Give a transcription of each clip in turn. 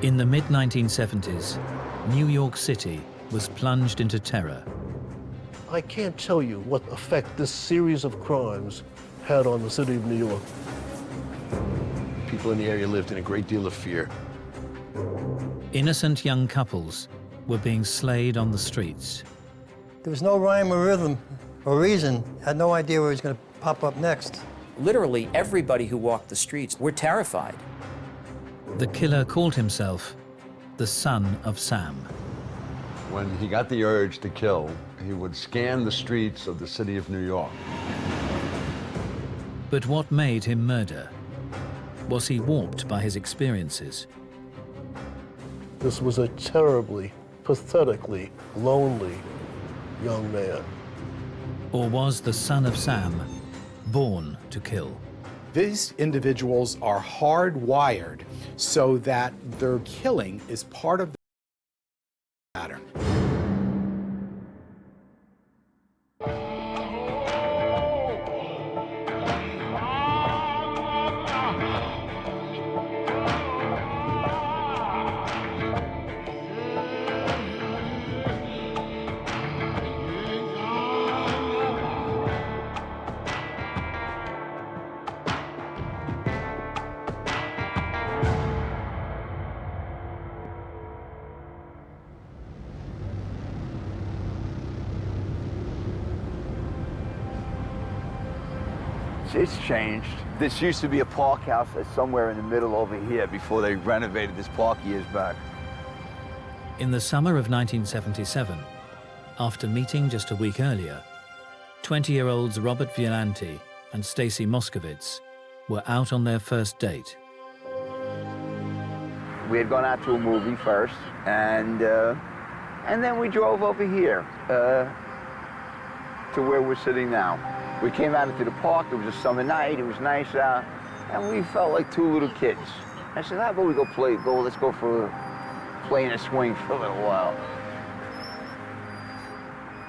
In the mid-1970s, New York City was plunged into terror. I can't tell you what effect this series of crimes had on the city of New York. People in the area lived in a great deal of fear. Innocent young couples were being slayed on the streets. There was no rhyme or rhythm or reason. Had no idea where he was going to pop up next. Literally, everybody who walked the streets were terrified. The killer called himself the Son of Sam. When he got the urge to kill, he would scan the streets of the city of New York. But what made him murder? Was he warped by his experiences? This was a terribly, pathetically lonely young man. Or was the Son of Sam born to kill? These individuals are hardwired so that their killing is part of the pattern. It's changed. This used to be a park house that's somewhere in the middle over here before they renovated this park years back. In the summer of 1977, after meeting just a week earlier, 20-year-olds Robert Violante and Stacy Moskowitz were out on their first date. We had gone out to a movie first, and then we drove over here to where we're sitting now. We came out into the park. It was a summer night. It was nice out, and we felt like two little kids. I said, "How about we let's go for playing a swing for a little while."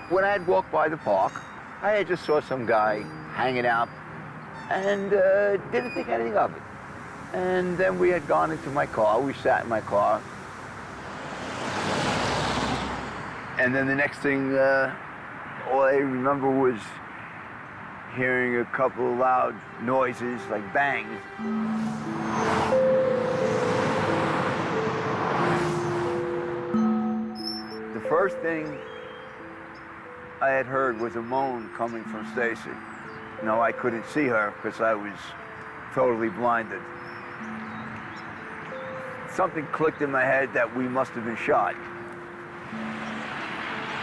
When I had walked by the park, I had just saw some guy hanging out, and didn't think anything of it. And then we had gone into my car. We sat in my car, and then the next thing, all I remember was hearing a couple of loud noises, like bangs. The first thing I had heard was a moan coming from Stacy. No, I couldn't see her because I was totally blinded. Something clicked in my head that we must have been shot.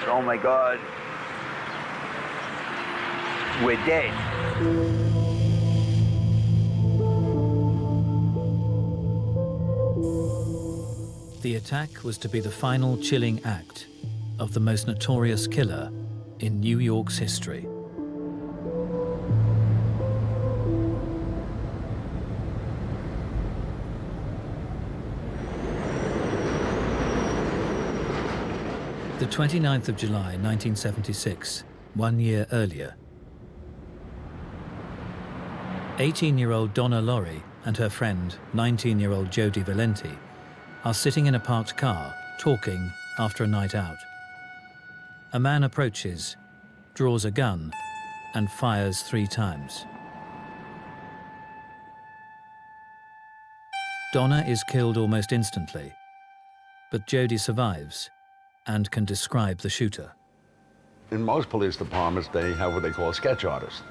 Oh my God. We're dead. The attack was to be the final chilling act of the most notorious killer in New York's history. The 29th of July, 1976, 1 year earlier. 18-year-old Donna Laurie and her friend, 19-year-old Jody Valenti, are sitting in a parked car, talking after a night out. A man approaches, draws a gun, and fires 3 times. Donna is killed almost instantly, but Jody survives and can describe the shooter. In most police departments, they have what they call a sketch artist.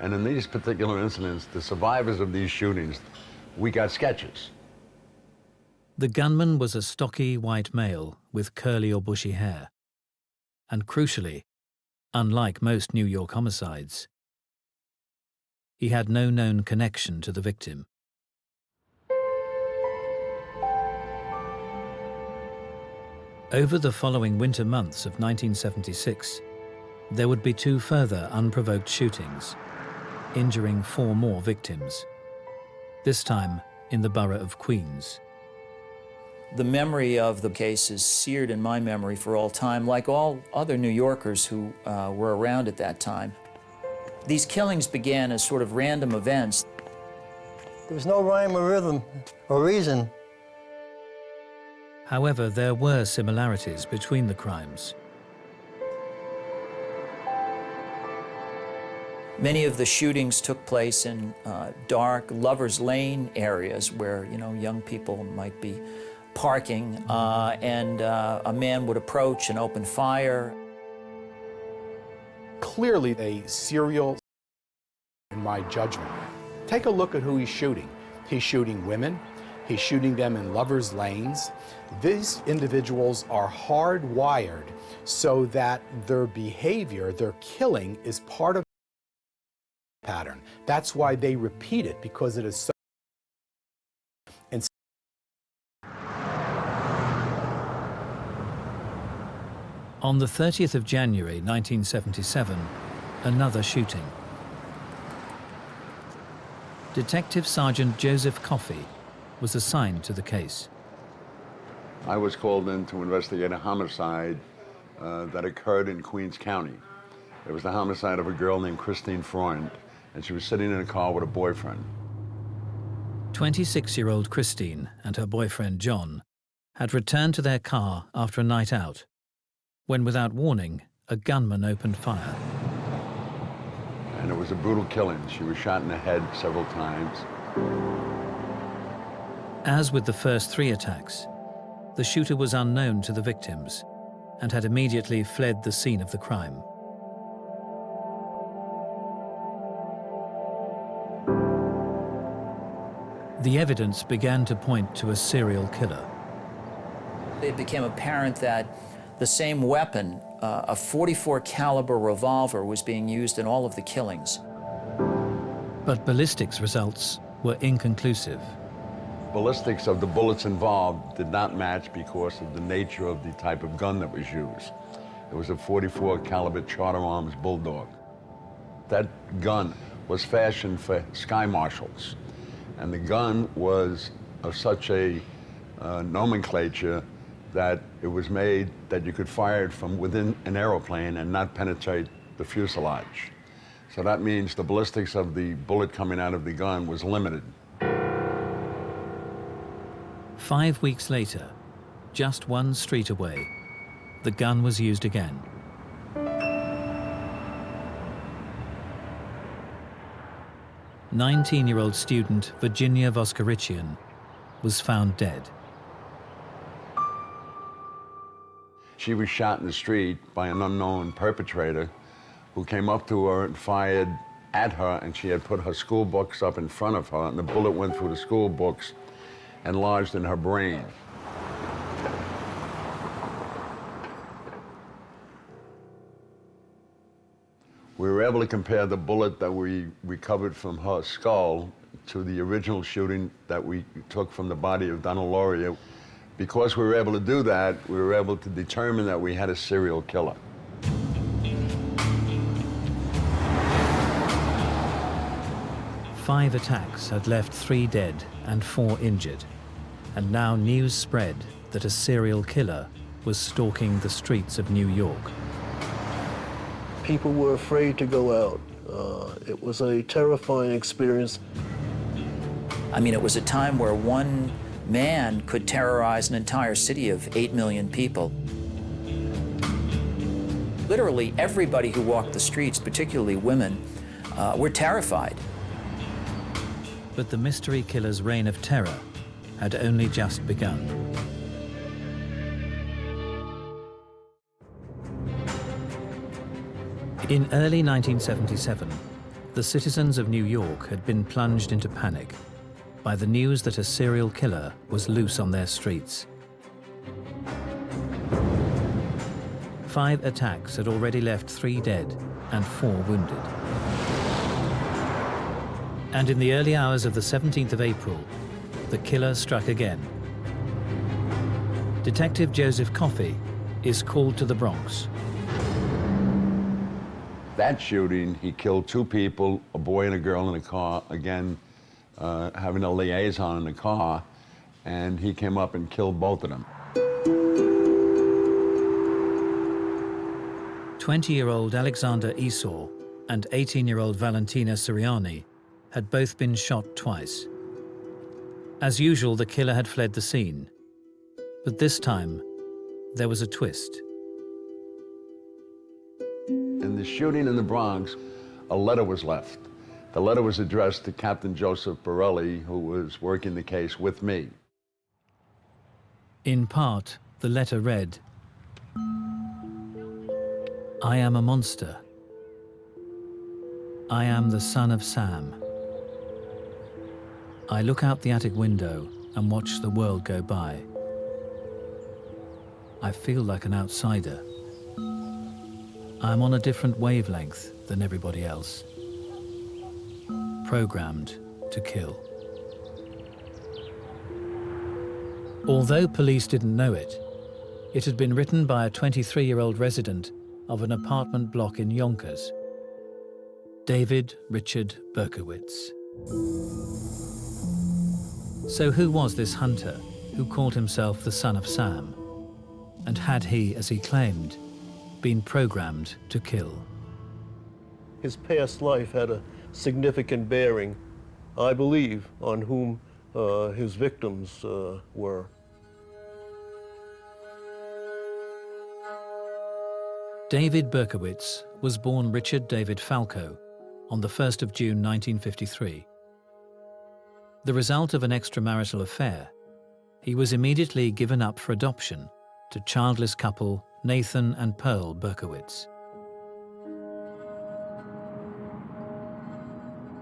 And in these particular incidents, the survivors of these shootings, we got sketches. The gunman was a stocky white male with curly or bushy hair. And crucially, unlike most New York homicides, he had no known connection to the victim. Over the following winter months of 1976, there would be 2 further unprovoked shootings, injuring 4 more victims, this time in the borough of Queens. The memory of the case is seared in my memory for all time, like all other New Yorkers who were around at that time. These killings began as sort of random events. There was no rhyme or rhythm or reason. However, there were similarities between the crimes. Many of the shootings took place in dark lovers' lane areas where, young people might be parking, and a man would approach and open fire. Clearly a serial, in my judgment. Take a look at who he's shooting. He's shooting women. He's shooting them in lovers' lanes. These individuals are hardwired so that their behavior, their killing, is part of the pattern. That's why they repeat it, because it is so. And On the 30th of January 1977, another shooting. Detective Sergeant Joseph Coffey was assigned to the case. I was called in to investigate a homicide that occurred in Queens County. It was the homicide of a girl named Christine Freund, and she was sitting in a car with a boyfriend. 26-year-old Christine and her boyfriend John had returned to their car after a night out, when without warning, a gunman opened fire. And it was a brutal killing. She was shot in the head several times. As with the first 3 attacks, the shooter was unknown to the victims and had immediately fled the scene of the crime. The evidence began to point to a serial killer. It became apparent that the same weapon, a .44 caliber revolver, was being used in all of the killings. But ballistics results were inconclusive. Ballistics of the bullets involved did not match because of the nature of the type of gun that was used. It was a .44 caliber Charter Arms Bulldog. That gun was fashioned for sky marshals, and the gun was of such a nomenclature that it was made that you could fire it from within an aeroplane and not penetrate the fuselage. So that means the ballistics of the bullet coming out of the gun was limited. 5 weeks later, just 1 street away, the gun was used again. "19-year-old student Virginia Voskerichian was found dead. She was shot in the street by an unknown perpetrator who came up to her and fired at her, and she had put her school books up in front of her, and the bullet went through the school books and lodged in her brain. We were able to compare the bullet that we recovered from her skull to the original shooting that we took from the body of Donna Lauria. Because we were able to do that, we were able to determine that we had a serial killer. Five attacks had left 3 dead and 4 injured, and now news spread that a serial killer was stalking the streets of New York. People were afraid to go out. It was a terrifying experience. I mean, it was a time where one man could terrorize an entire city of 8 million people. Literally everybody who walked the streets, particularly women, were terrified. But the mystery killer's reign of terror had only just begun. In early 1977, the citizens of New York had been plunged into panic by the news that a serial killer was loose on their streets. 5 attacks had already left 3 dead and 4 wounded. And in the early hours of the 17th of April, the killer struck again. Detective Joseph Coffey is called to the Bronx. That shooting, he killed 2 people, a boy and a girl in a car, again, having a liaison in the car, and he came up and killed both of them. 20-year-old Alexander Esau and 18-year-old Valentina Siriani had both been shot twice. As usual, the killer had fled the scene. But this time, there was a twist. In the shooting in the Bronx, a letter was left. The letter was addressed to Captain Joseph Borelli, who was working the case with me. In part, the letter read, "I am a monster. I am the son of Sam. I look out the attic window and watch the world go by. I feel like an outsider. I'm on a different wavelength than everybody else. Programmed to kill." Although police didn't know it, it had been written by a 23-year-old resident of an apartment block in Yonkers, David Richard Berkowitz. So who was this hunter who called himself the son of Sam? And had he, as he claimed, been programmed to kill? His past life had a significant bearing, I believe, on whom his victims were. David Berkowitz was born Richard David Falco on the 1st of June 1953. The result of an extramarital affair, he was immediately given up for adoption to childless couple Nathan and Pearl Berkowitz.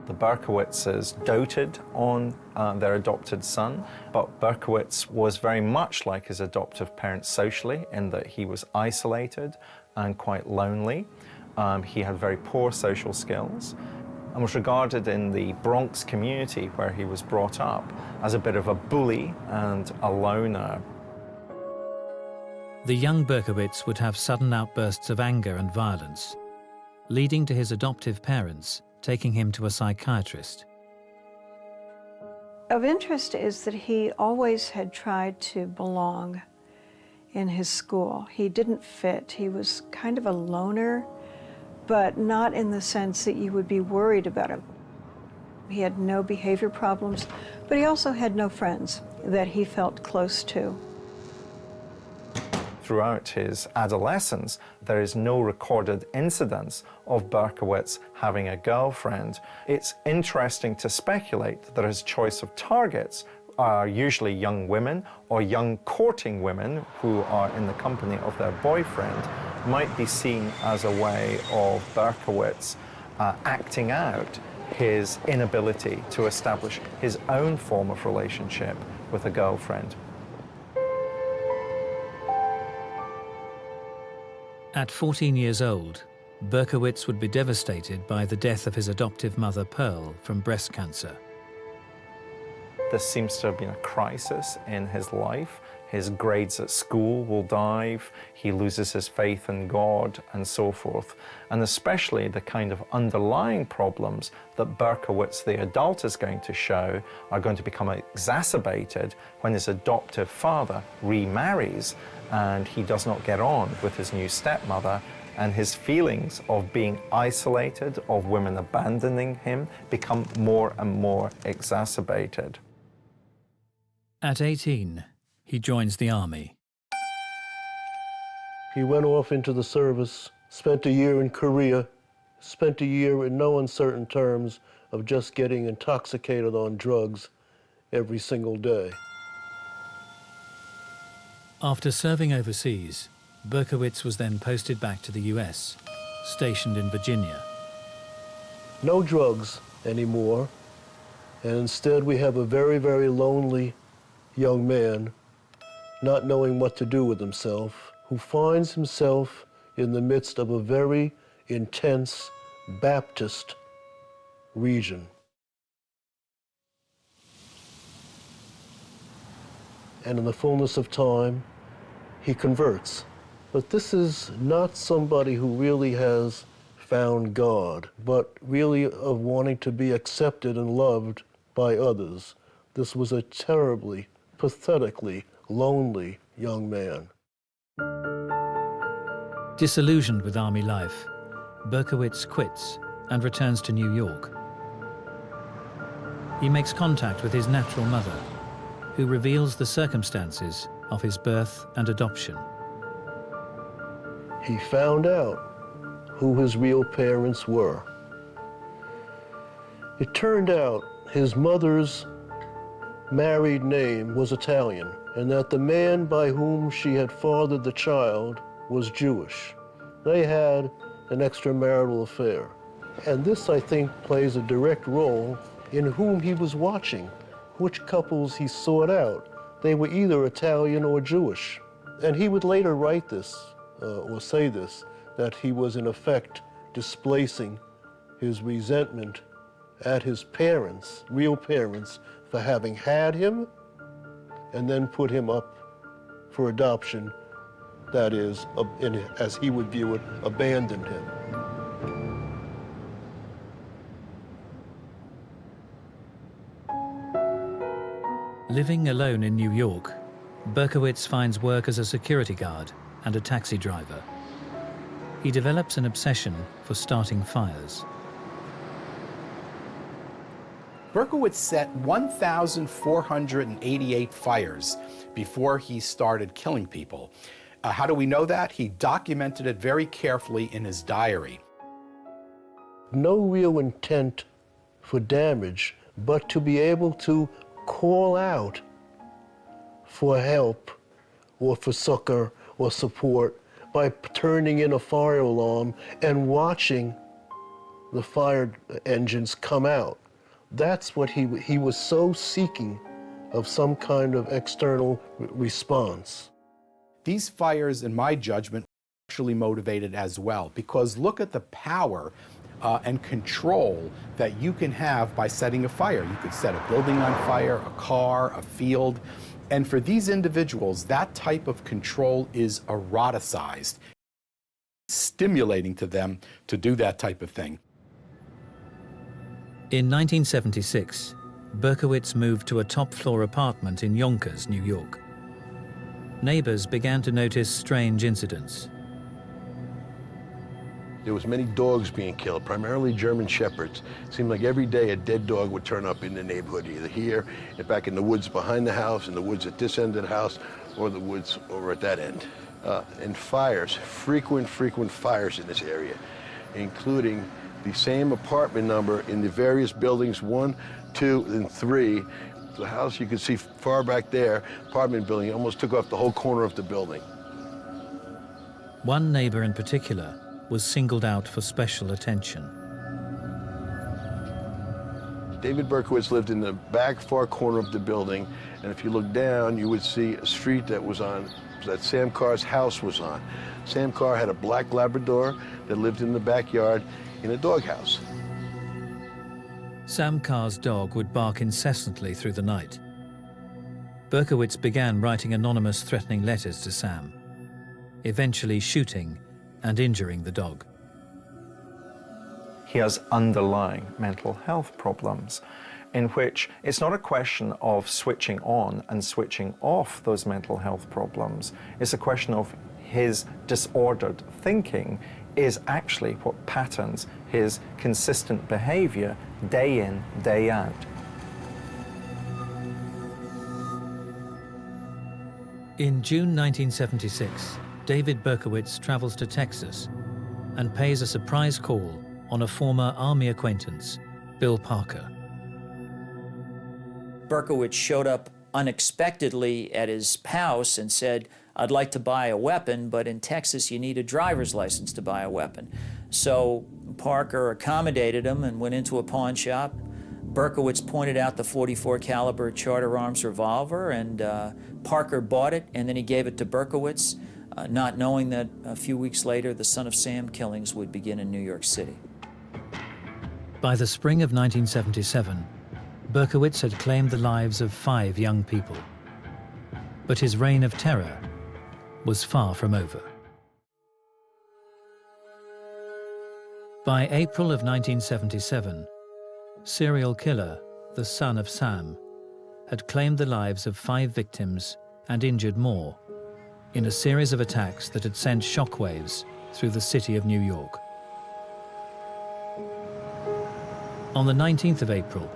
The Berkowitzes doted on their adopted son, but Berkowitz was very much like his adoptive parents socially in that he was isolated and quite lonely. He had very poor social skills and was regarded in the Bronx community where he was brought up as a bit of a bully and a loner. The young Berkowitz would have sudden outbursts of anger and violence, leading to his adoptive parents taking him to a psychiatrist. Of interest is that he always had tried to belong in his school. He didn't fit. He was kind of a loner, but not in the sense that you would be worried about him. He had no behavior problems, but he also had no friends that he felt close to. Throughout his adolescence, there is no recorded incidents of Berkowitz having a girlfriend. It's interesting to speculate that his choice of targets are usually young women or young courting women who are in the company of their boyfriend, might be seen as a way of Berkowitz acting out his inability to establish his own form of relationship with a girlfriend. At 14 years old, Berkowitz would be devastated by the death of his adoptive mother, Pearl, from breast cancer. This seems to have been a crisis in his life. His grades at school will dive, he loses his faith in God, and so forth. And especially the kind of underlying problems that Berkowitz, the adult, is going to show are going to become exacerbated when his adoptive father remarries and he does not get on with his new stepmother, and his feelings of being isolated, of women abandoning him, become more and more exacerbated. At 18, he joins the army. He went off into the service, spent a year in Korea, spent a year in no uncertain terms of just getting intoxicated on drugs every single day. After serving overseas, Berkowitz was then posted back to the US, stationed in Virginia. No drugs anymore, and instead we have a very, very lonely young man not knowing what to do with himself, who finds himself in the midst of a very intense Baptist region. And in the fullness of time, he converts. But this is not somebody who really has found God, but really of wanting to be accepted and loved by others. This was a terribly, pathetically lonely young man. Disillusioned with army life, Berkowitz quits and returns to New York. He makes contact with his natural mother, who reveals the circumstances of his birth and adoption. He found out who his real parents were. It turned out his mother's married name was Italian, and that the man by whom she had fathered the child was Jewish. They had an extramarital affair. And this, I think, plays a direct role in whom he was watching, which couples he sought out. They were either Italian or Jewish. And he would later write this, or say this, that he was in effect displacing his resentment at his parents, real parents, for having had him and then put him up for adoption, that is, as he would view it, abandoned him. Living alone in New York, Berkowitz finds work as a security guard and a taxi driver. He develops an obsession for starting fires. Berkowitz set 1,488 fires before he started killing people. How do we know that? He documented it very carefully in his diary. No real intent for damage, but to be able to call out for help or for succor or support by turning in a fire alarm and watching the fire engines come out. That's what he was so seeking of, some kind of external response. These fires, in my judgment, are actually motivated as well, because look at the power and control that you can have by setting a fire. You could set a building on fire, a car, a field, and for these individuals, that type of control is eroticized, stimulating to them to do that type of thing. In 1976, Berkowitz moved to a top-floor apartment in Yonkers, New York. Neighbors began to notice strange incidents. There was many dogs being killed, primarily German Shepherds. It seemed like every day a dead dog would turn up in the neighborhood, either here, back in the woods behind the house, in the woods at this end of the house, or the woods over at that end. And fires, frequent fires in this area, including the same apartment number in the various buildings, 1, 2, and 3. The house you can see far back there, apartment building, almost took off the whole corner of the building. One neighbor in particular was singled out for special attention. David Berkowitz lived in the back far corner of the building, and if you look down, you would see a street that was on, that Sam Carr's house was on. Sam Carr had a black Labrador that lived in the backyard in a doghouse. Sam Carr's dog would bark incessantly through the night. Berkowitz began writing anonymous threatening letters to Sam, eventually shooting and injuring the dog. He has underlying mental health problems in which it's not a question of switching on and switching off those mental health problems. It's a question of his disordered thinking is actually what patterns his consistent behavior day in, day out. In June 1976, David Berkowitz travels to Texas and pays a surprise call on a former Army acquaintance, Bill Parker. Berkowitz showed up unexpectedly at his house and said, "I'd like to buy a weapon, but in Texas you need a driver's license to buy a weapon." So Parker accommodated him and went into a pawn shop. Berkowitz pointed out the .44 caliber Charter Arms revolver, and Parker bought it, and then he gave it to Berkowitz, not knowing that a few weeks later the Son of Sam killings would begin in New York City. By the spring of 1977, Berkowitz had claimed the lives of 5 young people. But his reign of terror was far from over. By April of 1977, serial killer, the Son of Sam, had claimed the lives of 5 victims and injured more in a series of attacks that had sent shockwaves through the city of New York. On the 19th of April,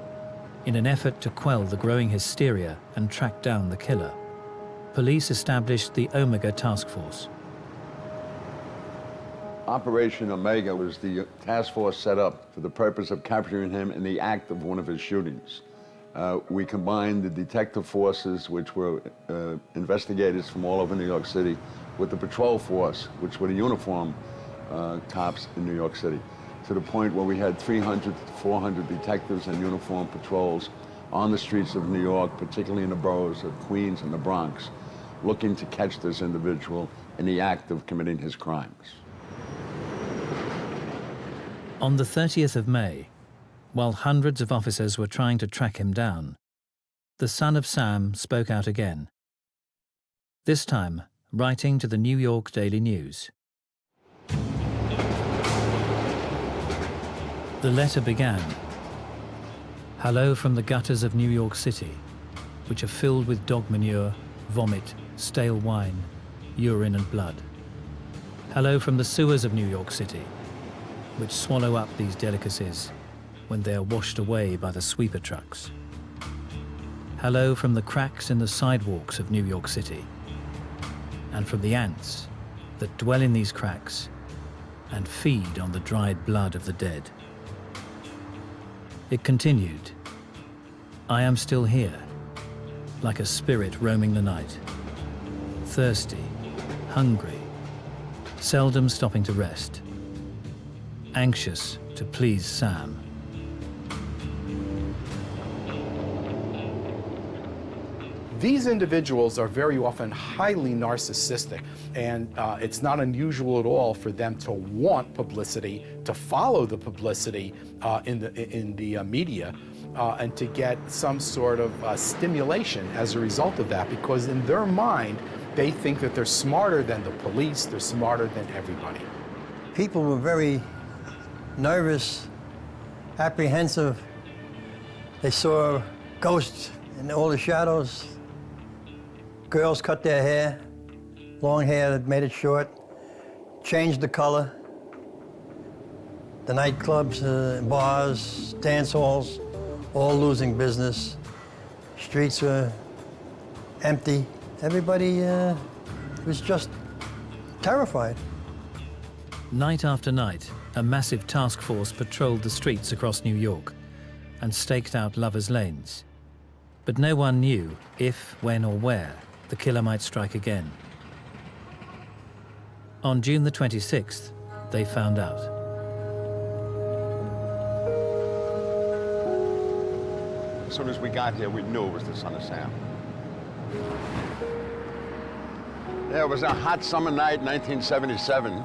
in an effort to quell the growing hysteria and track down the killer, police established the Omega Task Force. Operation Omega was the task force set up for the purpose of capturing him in the act of one of his shootings. We combined the detective forces, which were investigators from all over New York City, with the patrol force, which were the uniform cops in New York City, to the point where we had 300 to 400 detectives and uniform patrols on the streets of New York, particularly in the boroughs of Queens and the Bronx, looking to catch this individual in the act of committing his crimes. On the 30th of May, while hundreds of officers were trying to track him down, the son of Sam spoke out again, this time writing to the New York Daily News. The letter began, "Hello from the gutters of New York City, which are filled with dog manure, vomit, stale wine, urine and blood. Hello from the sewers of New York City, which swallow up these delicacies when they are washed away by the sweeper trucks. Hello from the cracks in the sidewalks of New York City, and from the ants that dwell in these cracks and feed on the dried blood of the dead." It continued, "I am still here, like a spirit roaming the night, thirsty, hungry, seldom stopping to rest, anxious to please Sam." These individuals are very often highly narcissistic, and it's not unusual at all for them to want publicity, to follow the publicity in the media, and to get some sort of stimulation as a result of that, because in their mind, they think that they're smarter than the police, they're smarter than everybody. People were very nervous, apprehensive. They saw ghosts in all the shadows. Girls cut their hair, long hair that made it short, changed the color. The nightclubs, bars, dance halls, all losing business. Streets were empty. Everybody was just terrified. Night after night, a massive task force patrolled the streets across New York and staked out lovers' lanes. But no one knew if, when or where the killer might strike again. On June the 26th, they found out. As soon as we got here, we knew it was the son of Sam. Yeah, it was a hot summer night, 1977.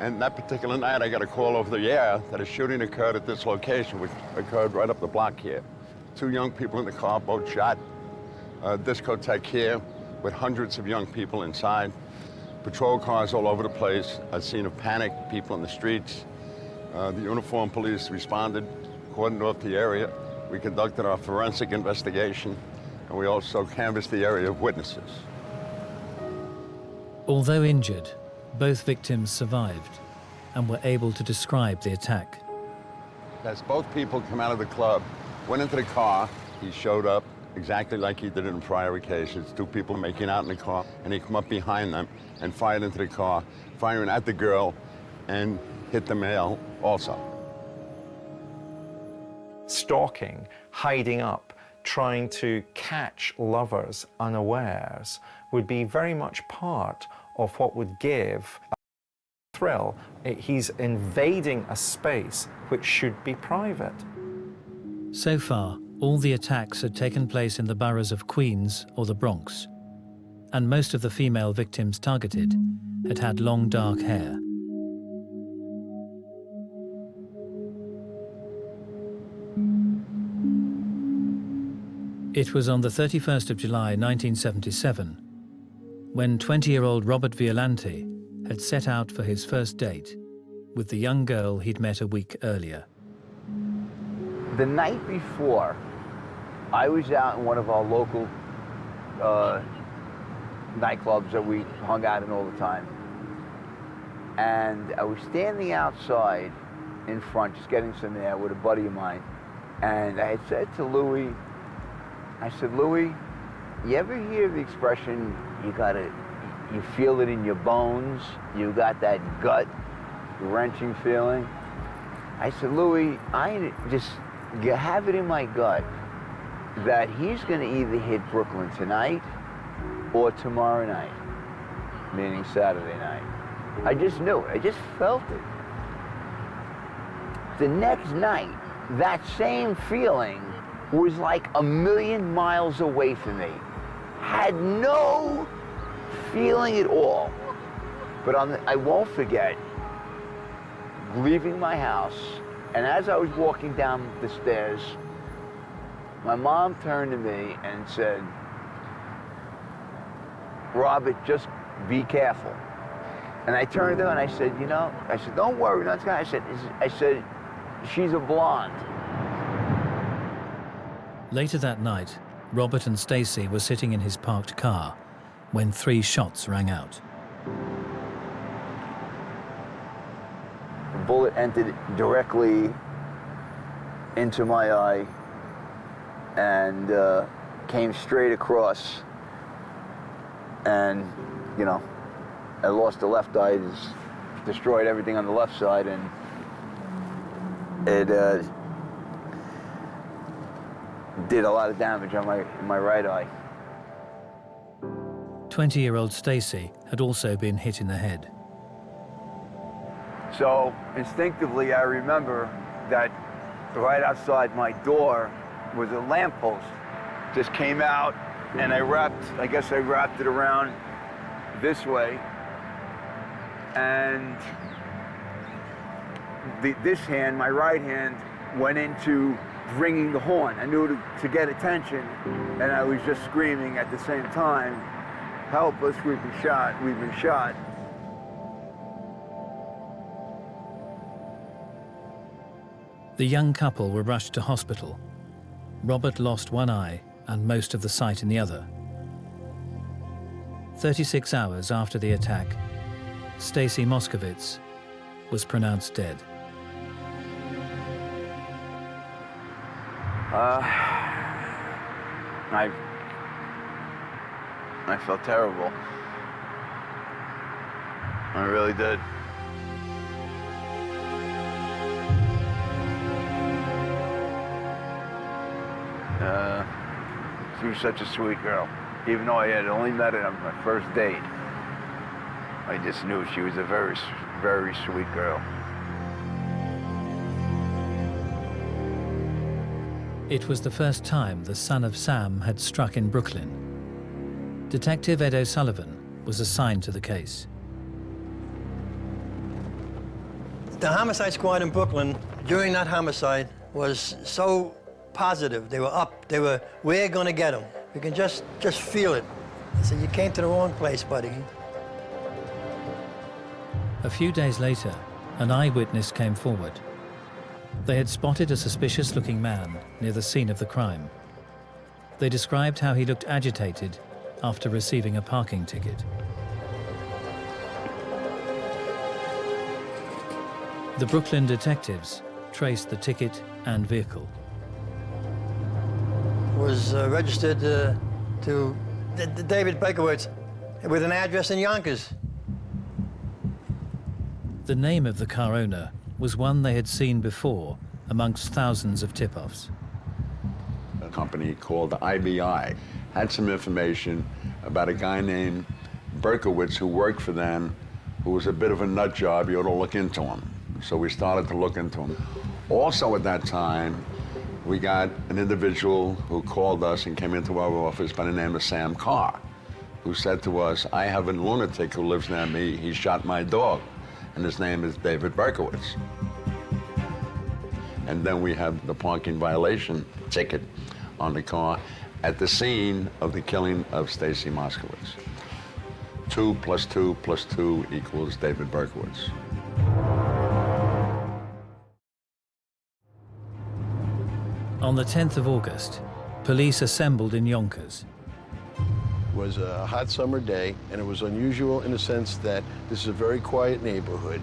And that particular night, I got a call over the air that a shooting occurred at this location, which occurred right up the block here. 2 young people in the car, both shot. Discotheque here with hundreds of young people inside. Patrol cars all over the place. A scene of panic, people in the streets. The uniformed police responded, cordoned off the area. We conducted our forensic investigation, and we also canvassed the area of witnesses. Although injured, both victims survived and were able to describe the attack. As both people come out of the club, went into the car, he showed up exactly like he did in prior occasions. 2 people making out in the car, and he come up behind them and fired into the car, firing at the girl, and hit the male also. Stalking, hiding up, trying to catch lovers unawares would be very much part of what would give a thrill. He's invading a space which should be private. So far, all the attacks had taken place in the boroughs of Queens or the Bronx, and most of the female victims targeted had had long dark hair. It was on the 31st of July 1977 when 20-year-old Robert Violante had set out for his first date with the young girl he'd met a week earlier. The night before, I was out in one of our local nightclubs that we hung out in all the time. And I was standing outside in front, just getting some air with a buddy of mine. And I had said to Louis, I said, Louis, You ever hear the expression, you feel it in your bones, you got that gut wrenching feeling? I said, Louis, you have it in my gut that he's gonna either hit Brooklyn tonight or tomorrow night, meaning Saturday night. I just knew it, I just felt it. The next night, that same feeling was like a million miles away from me. Had no feeling at all. But I won't forget leaving my house, and as I was walking down the stairs, my mom turned to me and said, Robert, just be careful. And I turned to her and I said, don't worry, not I said, she's a blonde. Later that night, Robert and Stacy were sitting in his parked car when 3 shots rang out. The bullet entered directly into my eye and came straight across. And, I lost the left eye, destroyed everything on the left side, and it did a lot of damage on my right eye. 20-year-old Stacy had also been hit in the head. So instinctively, I remember that right outside my door was a lamppost. Just came out, and I guess I wrapped it around this way, and this hand, my right hand, went into ringing the horn. I knew to get attention, and I was just screaming at the same time, help us, we've been shot, we've been shot. The young couple were rushed to hospital. Robert lost one eye and most of the sight in the other. 36 hours after the attack, Stacy Moskowitz was pronounced dead. I felt terrible. I really did. She was such a sweet girl. Even though I had only met her on my first date, I just knew she was a very, very sweet girl. It was the first time the son of Sam had struck in Brooklyn. Detective Ed O'Sullivan was assigned to the case. The homicide squad in Brooklyn during that homicide was so positive. They were up. They were, we're gonna get him. You can just feel it. I said, you came to the wrong place, buddy. A few days later, an eyewitness came forward. They had spotted a suspicious-looking man near the scene of the crime. They described how he looked agitated after receiving a parking ticket. The Brooklyn detectives traced the ticket and vehicle. Was registered to David Berkowitz with an address in Yonkers. The name of the car owner was one they had seen before amongst thousands of tip-offs. A company called IBI had some information about a guy named Berkowitz who worked for them, who was a bit of a nut job. You ought to look into him. So we started to look into him. Also at that time, we got an individual who called us and came into our office by the name of Sam Carr, who said to us, I have a lunatic who lives near me. He shot my dog, and his name is David Berkowitz. And then we have the parking violation ticket on the car at the scene of the killing of Stacy Moskowitz. 2 + 2 + 2 equals David Berkowitz. On the 10th of August, police assembled in Yonkers. It was a hot summer day, and it was unusual in the sense that this is a very quiet neighborhood.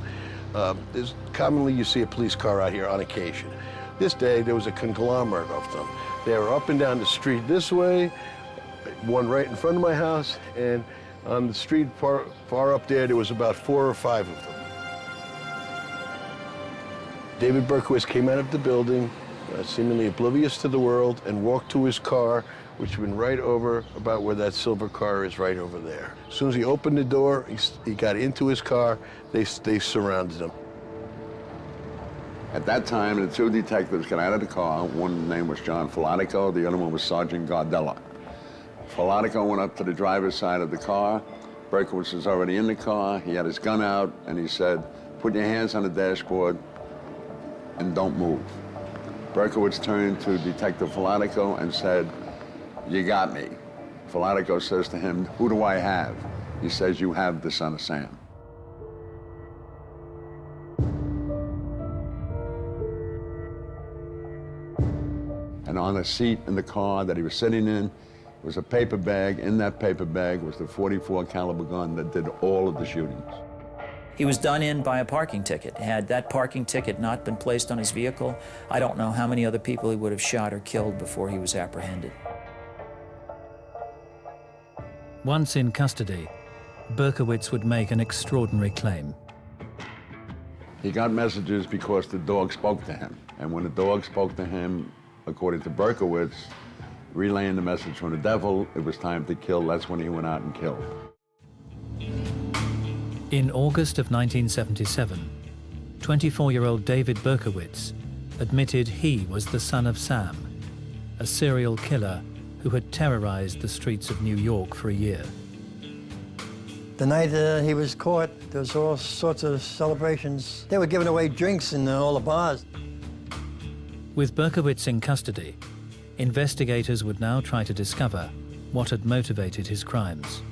Commonly, you see a police car out here on occasion. This day, there was a conglomerate of them. They were up and down the street this way, one right in front of my house, and on the street far up there was about 4 or 5 of them. David Berkowitz came out of the building, seemingly oblivious to the world, and walked to his car, which went right over about where that silver car is, right over there. As soon as he opened the door, he got into his car, they surrounded him. At that time, the 2 detectives got out of the car. One name was John Pathological, the other one was Sergeant Gardella. Pathological went up to the driver's side of the car. Berkowitz was already in the car. He had his gun out, and he said, "Put your hands on the dashboard and don't move." Berkowitz turned to Detective Pathological and said, "You got me." Pathological says to him, "Who do I have?" He says, "You have the son of Sam." And on the seat in the car that he was sitting in was a paper bag. In that paper bag was the .44 caliber gun that did all of the shootings. He was done in by a parking ticket. Had that parking ticket not been placed on his vehicle, I don't know how many other people he would have shot or killed before he was apprehended. Once in custody, Berkowitz would make an extraordinary claim. He got messages because the dog spoke to him. And when the dog spoke to him, according to Berkowitz, relaying the message from the devil, it was time to kill. That's when he went out and killed. In August of 1977, 24-year-old David Berkowitz admitted he was the son of Sam, a serial killer who had terrorized the streets of New York for a year. The night he was caught, there was all sorts of celebrations. They were giving away drinks in all the bars. With Berkowitz in custody, investigators would now try to discover what had motivated his crimes.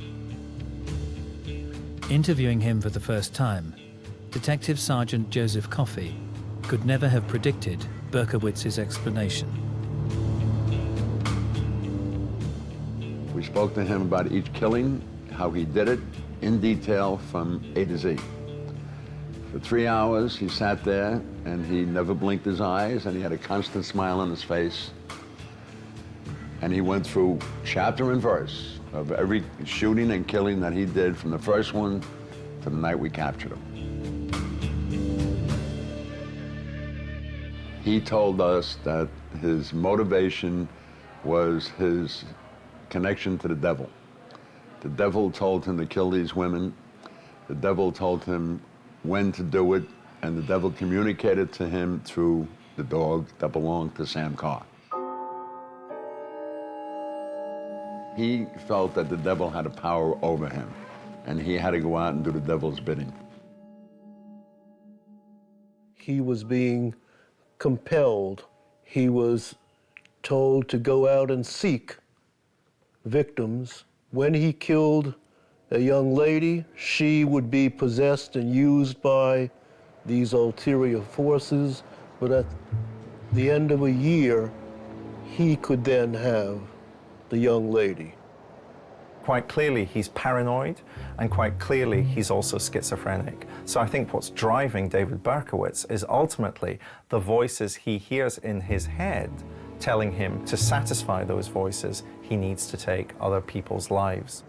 Interviewing him for the first time, Detective Sergeant Joseph Coffey could never have predicted Berkowitz's explanation. We spoke to him about each killing, how he did it, in detail from A to Z. For 3 hours, he sat there, and he never blinked his eyes, and he had a constant smile on his face. And he went through chapter and verse of every shooting and killing that he did, from the first one to the night we captured him. He told us that his motivation was his connection to the devil. The devil told him to kill these women. The devil told him when to do it, and the devil communicated to him through the dog that belonged to Sam Carr. He felt that the devil had a power over him, and he had to go out and do the devil's bidding. He was being compelled. He was told to go out and seek victims. When he killed a young lady, she would be possessed and used by these ulterior forces, but at the end of a year, he could then have the young lady. Quite clearly, he's paranoid, and quite clearly, he's also schizophrenic. So I think what's driving David Berkowitz is ultimately the voices he hears in his head telling him to satisfy those voices, he needs to take other people's lives.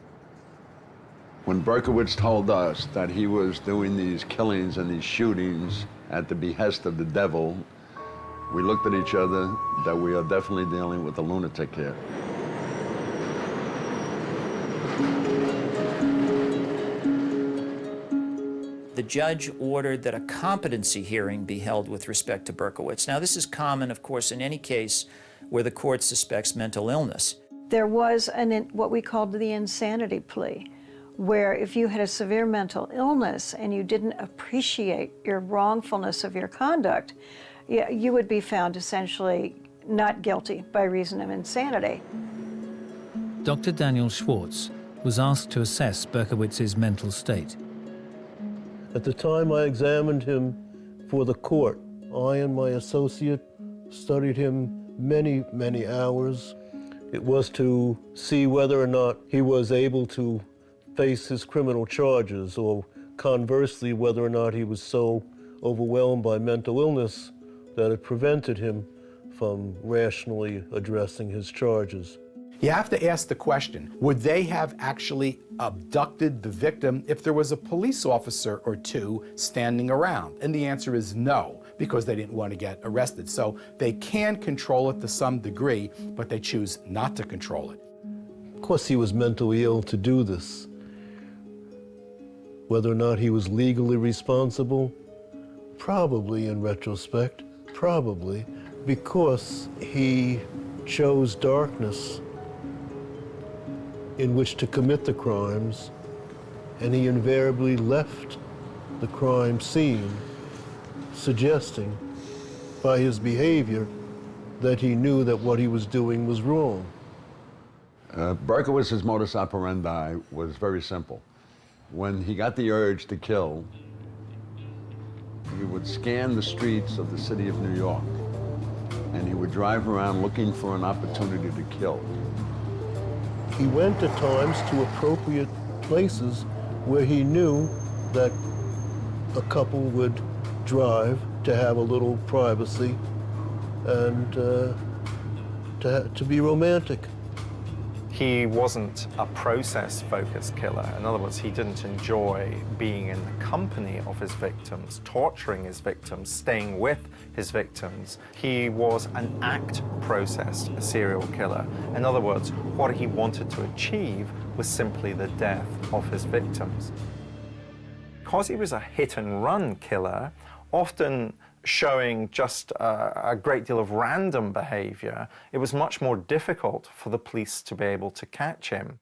When Berkowitz told us that he was doing these killings and these shootings at the behest of the devil, we looked at each other that we are definitely dealing with a lunatic here. The judge ordered that a competency hearing be held with respect to Berkowitz. Now, this is common, of course, in any case where the court suspects mental illness. There was what we called the insanity plea, where if you had a severe mental illness and you didn't appreciate your wrongfulness of your conduct, you would be found essentially not guilty by reason of insanity. Dr. Daniel Schwartz was asked to assess Berkowitz's mental state. At the time I examined him for the court, I and my associate studied him many, many hours. It was to see whether or not he was able to face his criminal charges, or conversely, whether or not he was so overwhelmed by mental illness that it prevented him from rationally addressing his charges. You have to ask the question, would they have actually abducted the victim if there was a police officer or two standing around? And the answer is no, because they didn't want to get arrested. So they can control it to some degree, but they choose not to control it. Of course, he was mentally ill to do this. Whether or not he was legally responsible, probably in retrospect, probably, because he chose darkness in which to commit the crimes, and he invariably left the crime scene, suggesting by his behavior that he knew that what he was doing was wrong. Berkowitz's modus operandi was very simple. When he got the urge to kill, he would scan the streets of the city of New York, and he would drive around looking for an opportunity to kill. He went at times to appropriate places where he knew that a couple would drive to have a little privacy and to be romantic. He wasn't a process-focused killer. In other words, he didn't enjoy being in the company of his victims, torturing his victims, staying with his victims. He was an act-processed serial killer. In other words, what he wanted to achieve was simply the death of his victims. Because he was a hit-and-run killer, often showing just a great deal of random behavior, it was much more difficult for the police to be able to catch him.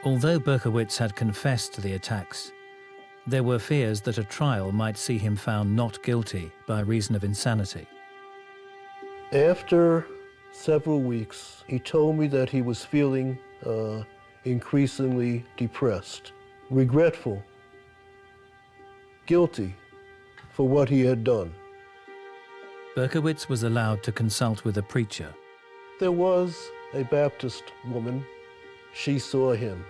Although Berkowitz had confessed to the attacks, there were fears that a trial might see him found not guilty by reason of insanity. After several weeks, he told me that he was feeling increasingly depressed, regretful, guilty for what he had done. Berkowitz was allowed to consult with a preacher. There was a Baptist woman. She saw him,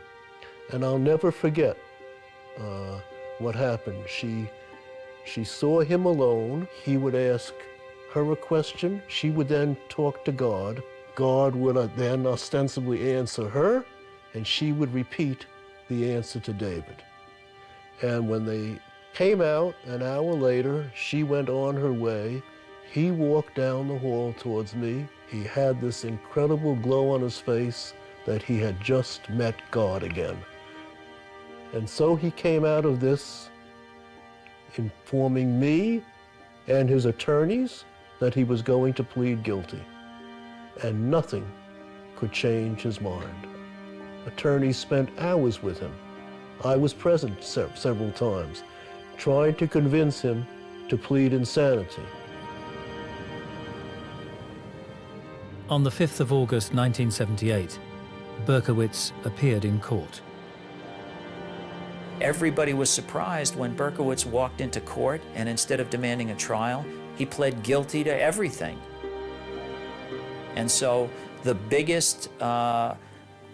and I'll never forget what happened. She saw him alone. He would ask her a question. She would then talk to God. God would then ostensibly answer her, and she would repeat the answer to David. And when they came out an hour later, she went on her way. He walked down the hall towards me. He had this incredible glow on his face that he had just met God again. And so he came out of this informing me and his attorneys that he was going to plead guilty. And nothing could change his mind. Attorneys spent hours with him. I was present several times, trying to convince him to plead insanity. On the 5th of August 1978, Berkowitz appeared in court. Everybody was surprised when Berkowitz walked into court, and instead of demanding a trial, he pled guilty to everything. And so the biggest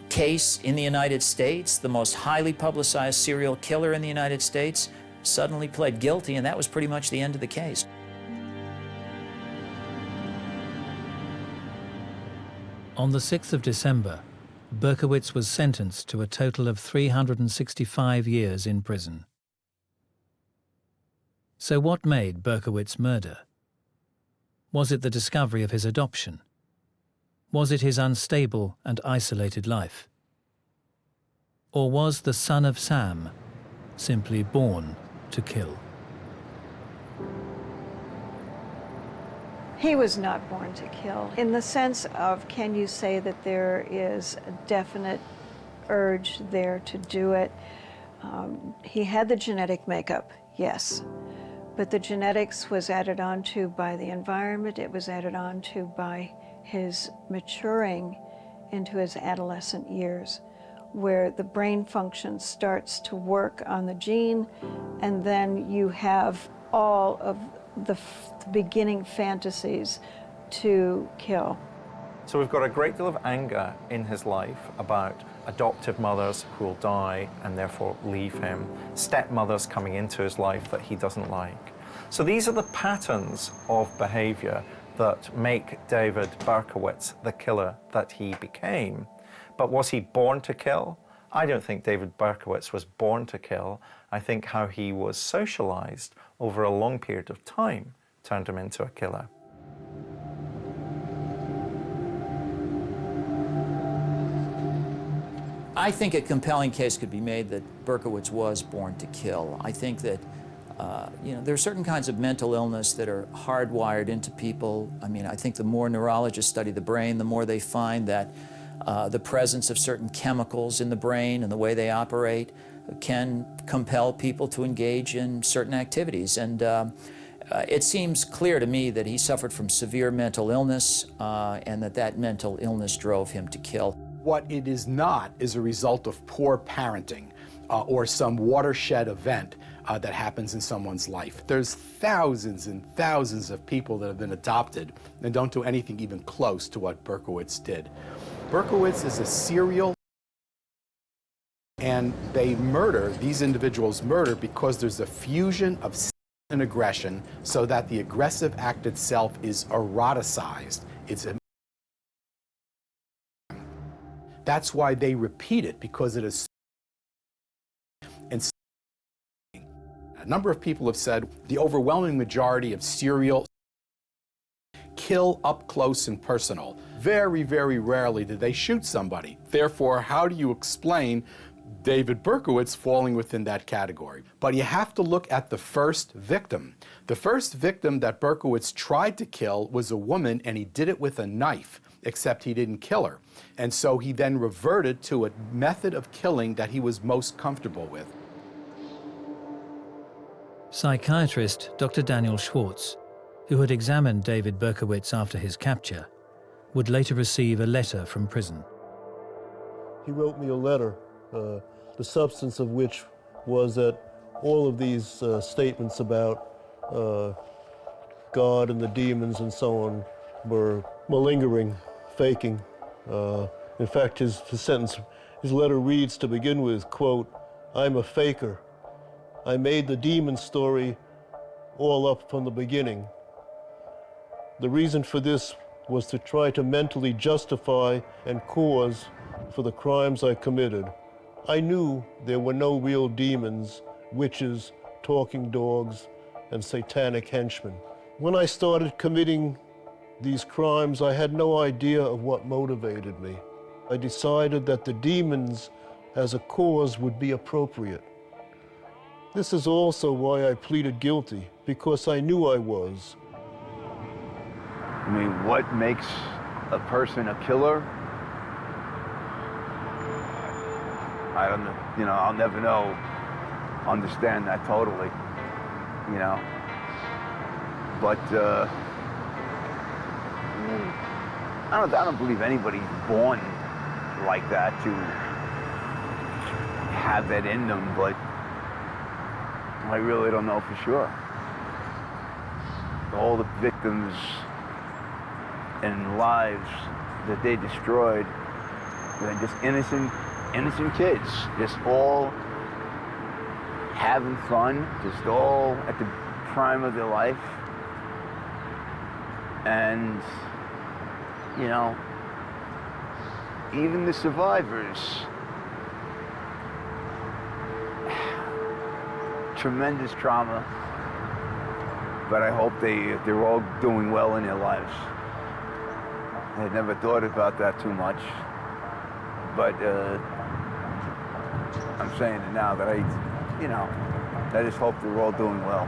case in the United States, the most highly publicized serial killer in the United States, suddenly pled guilty, and that was pretty much the end of the case. On the 6th of December, Berkowitz was sentenced to a total of 365 years in prison. So what made Berkowitz murder? Was it the discovery of his adoption? Was it his unstable and isolated life? Or was the son of Sam simply born to kill? He was not born to kill. In the sense of, can you say that there is a definite urge there to do it? He had the genetic makeup, yes. But the genetics was added on to by the environment. It was added on to by his maturing into his adolescent years, where the brain function starts to work on the gene, and then you have all of the beginning fantasies to kill. So we've got a great deal of anger in his life about adoptive mothers who will die and therefore leave him, stepmothers coming into his life that he doesn't like. So these are the patterns of behavior that make David Berkowitz the killer that he became. But was he born to kill? I don't think David Berkowitz was born to kill. I think how he was socialized over a long period of time turned him into a killer. I think a compelling case could be made that Berkowitz was born to kill. I think that there are certain kinds of mental illness that are hardwired into people. I mean, I think the more neurologists study the brain, the more they find that the presence of certain chemicals in the brain and the way they operate can compel people to engage in certain activities. And it seems clear to me that he suffered from severe mental illness and that mental illness drove him to kill. What it is not is a result of poor parenting or some watershed event that happens in someone's life. There's thousands and thousands of people that have been adopted and don't do anything even close to what Berkowitz did. Berkowitz is a serial, and they murder, these individuals murder because there's a fusion of sin and aggression so that the aggressive act itself is eroticized. That's why they repeat it, because it is. And a number of people have said the overwhelming majority of serial kill up close and personal. Very, very rarely do they shoot somebody. Therefore, how do you explain David Berkowitz falling within that category? But you have to look at the first victim. The first victim that Berkowitz tried to kill was a woman, and he did it with a knife, except he didn't kill her. And so he then reverted to a method of killing that he was most comfortable with. Psychiatrist Dr. Daniel Schwartz, who had examined David Berkowitz after his capture, would later receive a letter from prison. He wrote me a letter, the substance of which was that all of these statements about God and the demons and so on were malingering, faking. In fact, his letter reads to begin with, quote, "I'm a faker. I made the demon story all up from the beginning. The reason for this was to try to mentally justify and cause for the crimes I committed. I knew there were no real demons, witches, talking dogs, and satanic henchmen. When I started committing these crimes, I had no idea of what motivated me. I decided that the demons as a cause would be appropriate. This is also why I pleaded guilty, because I knew I was." I mean, what makes a person a killer? I don't know, I'll never understand that totally, But, I don't believe anybody's born like that to have that in them, but I really don't know for sure. All the victims and lives that they destroyed were just innocent kids, just all having fun, just all at the prime of their life. And, even the survivors, tremendous trauma, but I hope they're all doing well in their lives. I had never thought about that too much, but I'm saying it now that I just hope they're all doing well.